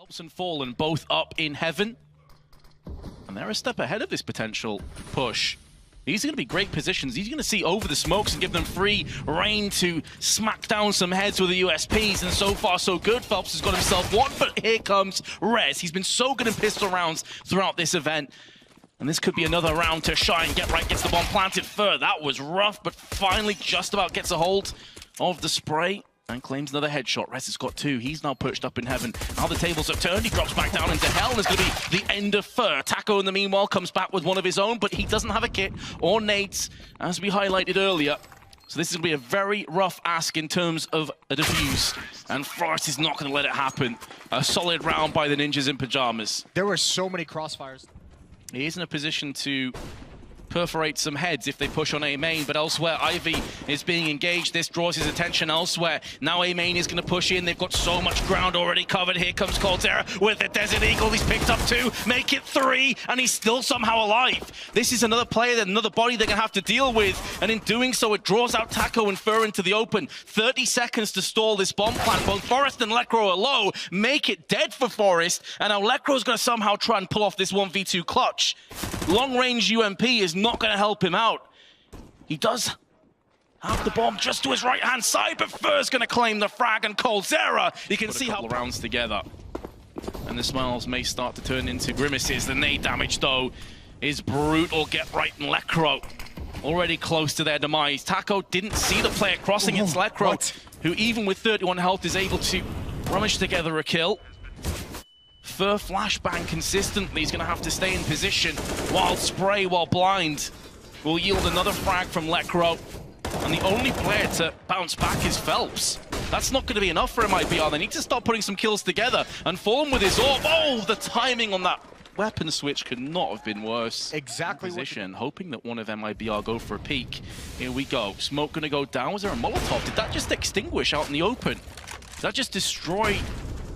Phelps and Fallen both up in heaven. And they're a step ahead of this potential push. These are going to be great positions. He's going to see over the smokes and give them free reign to smack down some heads with the USPs. And so far, so good. Phelps has got himself one, but here comes Rez. He's been so good in pistol rounds throughout this event. And this could be another round to shine. Get right, gets the bomb planted fur. That was rough, but finally just about gets a hold of the spray and claims another headshot. Rez has got two. He's now perched up in heaven. Now the tables have turned. He drops back down into hell, and it's going to be the end of fur. Taco, in the meanwhile, comes back with one of his own, but he doesn't have a kit or nades, as we highlighted earlier. So this is going to be a very rough ask in terms of a defuse, and Forrest is not going to let it happen. A solid round by the Ninjas in Pajamas. There were so many crossfires. He is in a position to perforate some heads if they push on A main, but elsewhere Ivy is being engaged. This draws his attention elsewhere. Now A main is going to push in. They've got so much ground already covered. Here comes Coldzera with the Desert Eagle. He's picked up two, make it three, and he's still somehow alive. This is another player, another body they're going to have to deal with, and in doing so it draws out Taco and Fur into the open. 30 seconds to stall this bomb plant. Both Forrest and Lekro are low, make it dead for Forrest, and now Lekro's going to somehow try and pull off this 1v2 clutch. Long-range UMP is not going to help him out. He does have the bomb just to his right-hand side, but Fur's going to claim the frag, and Coldzera, you can see how rounds together. And the smiles may start to turn into grimaces. The nade damage, though, is brutal. Get right, and Lekro already close to their demise. Taco didn't see the player crossing. It's Lekro, who even with 31 health is able to rummage together a kill. Fur flashbang consistently. He's going to have to stay in position while spray, while blind, will yield another frag from Lekro. And the only player to bounce back is Phelps. That's not going to be enough for MIBR. They need to start putting some kills together. And Fallen with his orb. Oh, the timing on that weapon switch could not have been worse. Exactly. Position, hoping that one of MIBR go for a peek. Here we go. Smoke going to go down. Was there a Molotov? Did that just extinguish out in the open? Did that just destroy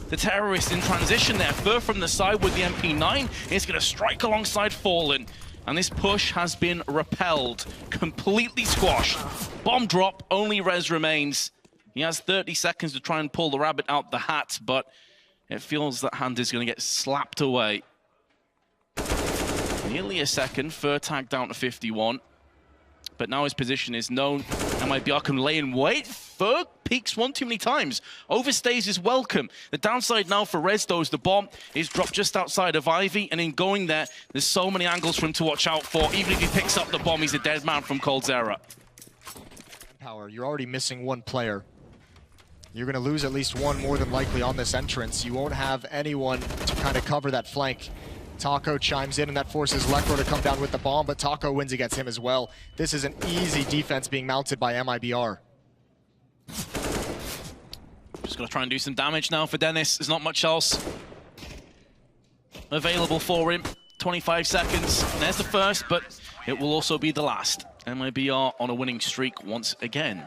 the terrorist in transition there? Fur from the side with the MP9 is going to strike alongside Fallen. And this push has been repelled, completely squashed. Bomb drop, only Rez remains. He has 30 seconds to try and pull the rabbit out the hat, but it feels that hand is going to get slapped away. Nearly a second, Fur tagged down to 51. But now his position is known. MIBR can lay in wait. Fur peaks one too many times. Overstays his welcome. The downside now for Rez, though, is the bomb is dropped just outside of Ivy, and in going there, there's so many angles for him to watch out for. Even if he picks up the bomb, he's a dead man from Coldzera. Power, you're already missing one player. You're going to lose at least one more than likely on this entrance. You won't have anyone to kind of cover that flank. Taco chimes in, and that forces Lekro to come down with the bomb, but Taco wins against him as well. This is an easy defense being mounted by MIBR. Just going to try and do some damage now for Dennis. There's not much else available for him. 25 seconds. There's the first, but it will also be the last. MIBR on a winning streak once again.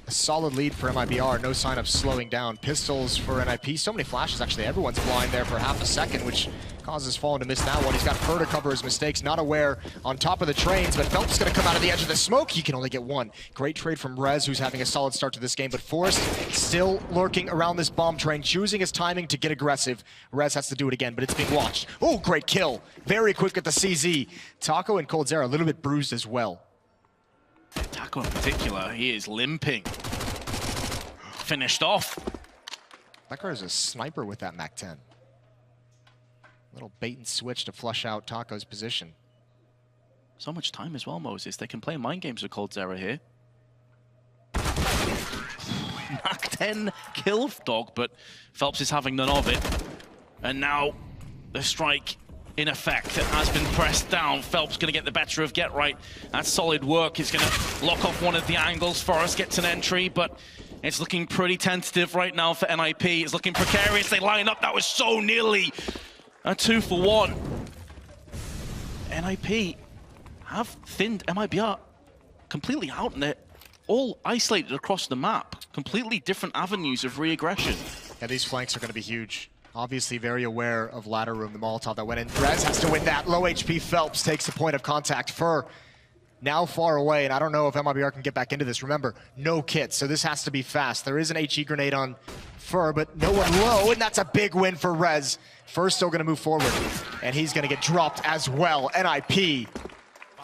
A solid lead for MIBR, no sign of slowing down. Pistols for NIP, so many flashes actually. Everyone's blind there for half a second, which causes Fallen to miss that one. He's got Fur to cover his mistakes, not aware on top of the trains, but Phelps is going to come out of the edge of the smoke. He can only get one. Great trade from Rez, who's having a solid start to this game, but Forrest still lurking around this bomb train, choosing his timing to get aggressive. Rez has to do it again, but it's being watched. Oh, great kill. Very quick at the CZ. Taco and Coldzera a little bit bruised as well. Taco in particular, he is limping. Finished off. Lekro is a sniper with that Mac-10. Little bait and switch to flush out Taco's position. So much time as well, Moses. They can play mind games with Coldzera here. Mac-10 kill dog, but Phelps is having none of it. And now the strike in effect has been pressed down. Phelps going to get the better of Get Right. That's solid work. He's going to lock off one of the angles. Forrest gets an entry, but it's looking pretty tentative right now for NIP. It's looking precarious. They line up. That was so nearly a 2-for-1. NIP have thinned MIBR completely out, and they're all isolated across the map. Completely different avenues of re-aggression. Yeah, these flanks are going to be huge. Obviously very aware of ladder room, the Molotov that went in. Rez has to win that. Low HP Phelps takes the point of contact. Fur now far away, and I don't know if MIBR can get back into this. Remember, no kits, so this has to be fast. There is an HE grenade on Fur, but no one low, and that's a big win for Rez. Fur's still gonna move forward, and he's gonna get dropped as well. NIP,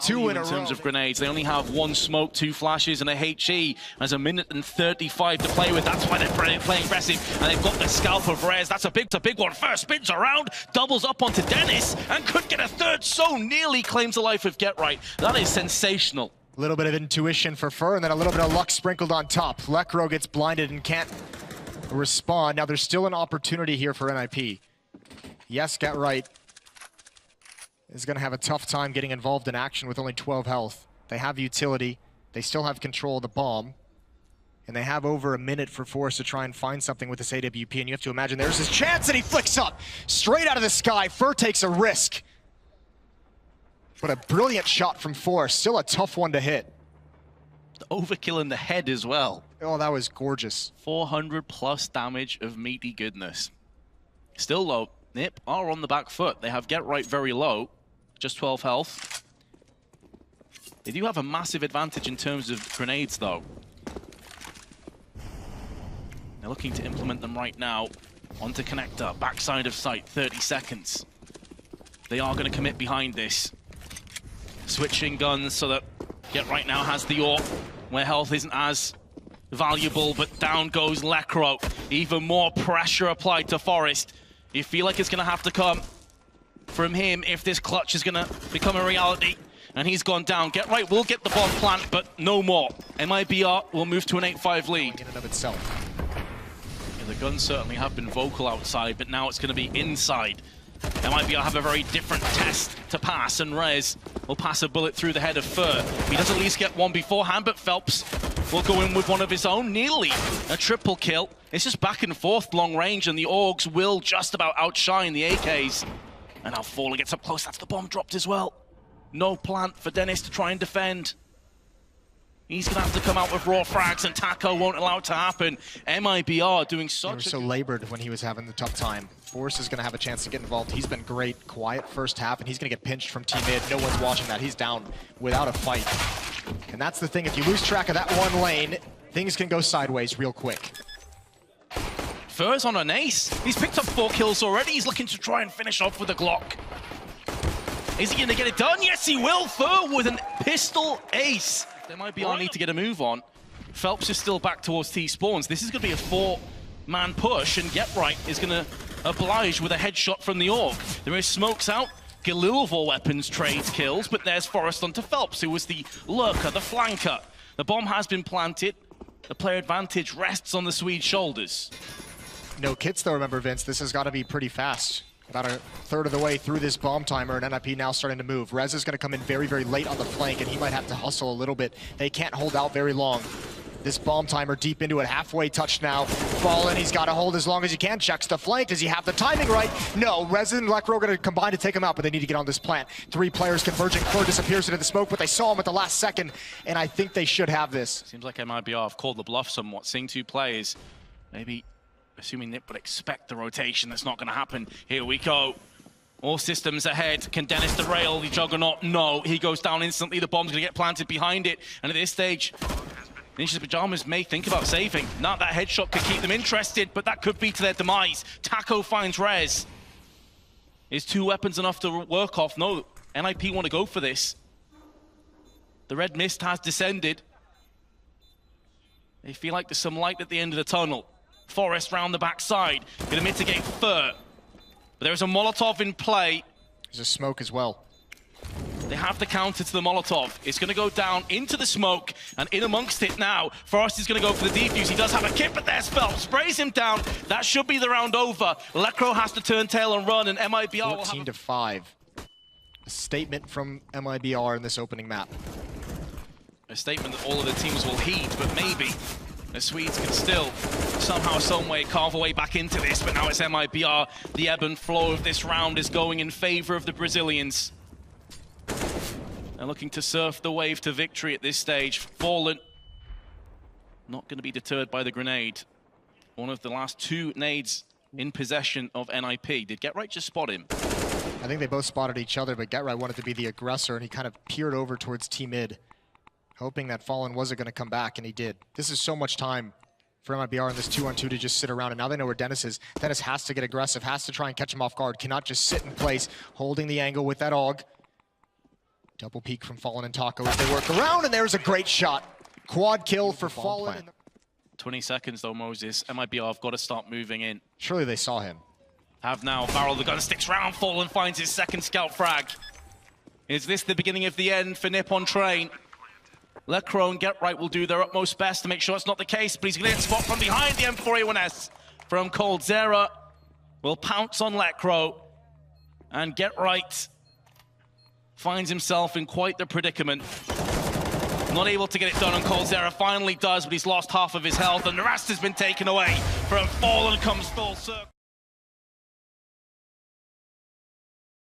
two in a row. In terms of grenades, they only have one smoke, 2 flashes, and a HE. There's a minute and 35 to play with. That's why they're playing aggressive, and they've got the scalp of Rez. That's a big one. First spins around, doubles up onto Dennis, and could get a third. So nearly claims the life of Get Right. That is sensational. A little bit of intuition for Fur, and then a little bit of luck sprinkled on top. Lekro gets blinded and can't respond. Now there's still an opportunity here for NIP. Yes, Get Right is going to have a tough time getting involved in action with only 12 health. They have utility. They still have control of the bomb. And they have over a minute for Force to try and find something with this AWP. And you have to imagine there's his chance, and he flicks up straight out of the sky. Fur takes a risk. But a brilliant shot from Force. Still a tough one to hit. The overkill in the head as well. Oh, that was gorgeous. 400 plus damage of meaty goodness. Still low. Nip are on the back foot. They have Get Right very low. Just 12 health. They do have a massive advantage in terms of grenades, though. They're looking to implement them right now. Onto connector, backside of site, 30 seconds. They are going to commit behind this. Switching guns so that Get Right now has the AWP, where health isn't as valuable, but down goes Lekro. Even more pressure applied to Forest. You feel like it's going to have to come from him if this clutch is going to become a reality. And he's gone down. Get Right will get the bomb plant, but no more. MIBR will move to an 8-5 lead. In and of itself. Yeah, the guns certainly have been vocal outside, but now it's going to be inside. MIBR have a very different test to pass, and Rez will pass a bullet through the head of Fur. He does at least get one beforehand, but Phelps will go in with one of his own. Nearly a triple kill. It's just back and forth long range, and the Augs will just about outshine the AKs. And now Fowler gets up close. That's the bomb dropped as well. No plant for Dennis to try and defend. He's going to have to come out with raw frags, and Taco won't allow it to happen. MIBR doing such They were so labored when he was having the tough time. Force is going to have a chance to get involved. He's been great, quiet first half, and he's going to get pinched from team mid. No one's watching that. He's down without a fight. And that's the thing. If you lose track of that one lane, things can go sideways real quick. Fur's on an ace. He's picked up 4 kills already. He's looking to try and finish off with a Glock. Is he going to get it done? Yes, he will. Fur with an pistol ace. There might be our need to get a move on. Phelps is still back towards T-spawns. This is going to be a 4-man push, and Get Right is going to oblige with a headshot from the AUG. There is smokes out. Galilvor weapons trades kills, but there's Forrest onto Phelps, who was the lurker, the flanker. The bomb has been planted. The player advantage rests on the Swede's shoulders. No kits though, remember, Vince. This has got to be pretty fast. About a third of the way through this bomb timer, and NIP now starting to move. Rez is going to come in very, very late on the flank, and he might have to hustle a little bit. They can't hold out very long. This bomb timer deep into it, halfway touch now. Fallen, he's got to hold as long as he can. Checks the flank. Does he have the timing right? No, Rez and Lekro are going to combine to take him out, but they need to get on this plant. 3 players converging. Fur disappears into the smoke, but they saw him at the last second, and I think they should have this. Seems like MIBR have called the bluff somewhat. Seeing 2 players, maybe assuming Nip would expect the rotation. That's not going to happen. Here we go. All systems ahead. Can Dennis derail the Juggernaut? No, he goes down instantly. The bomb's going to get planted behind it. And at this stage, Ninja's Pajamas may think about saving. Not that headshot could keep them interested, but that could be to their demise. Taco finds Rez. Is 2 weapons enough to work off? No, NIP want to go for this. The red mist has descended. They feel like there's some light at the end of the tunnel. Forest round the backside. Going to mitigate Fur. But there's a Molotov in play. There's a smoke as well. They have the counter to the Molotov. It's going to go down into the smoke, and in amongst it now, Forrest is going to go for the defuse. He does have a kit, but there's Phelps. Sprays him down. That should be the round over. Lekro has to turn tail and run, and MIBR will have 14-5. A statement from MIBR in this opening map. A statement that all of the teams will heed, but maybe the Swedes can still somehow, some way carve a way back into this, but now it's MIBR. The ebb and flow of this round is going in favor of the Brazilians. They're looking to surf the wave to victory at this stage. Fallen, not going to be deterred by the grenade. One of the last 2 nades in possession of NIP. Did Get Right just spot him? I think they both spotted each other, but Get Right wanted to be the aggressor, and he kind of peered over towards T-Mid, hoping that Fallen wasn't going to come back, and he did. This is so much time for MIBR in this 2-on-2 to just sit around, and now they know where Dennis is. Dennis has to get aggressive, has to try and catch him off guard, cannot just sit in place, holding the angle with that AUG. Double peek from Fallen and Taco as they work around, and there's a great shot. Quad kill for Fallen. 20 seconds though, Moses. MIBR have got to start moving in. Surely they saw him. Have now barrel the gun, sticks round, Fallen finds his second scout frag. Is this the beginning of the end for Nippon Train? Lecro and Get Right will do their utmost best to make sure it's not the case, but he's going to get spot from behind the M4A1S from Coldzera. Will pounce on Lecro, and Get Right finds himself in quite the predicament. Not able to get it done, and Coldzera finally does, but he's lost half of his health, and the rest has been taken away from Fallen comes full circle.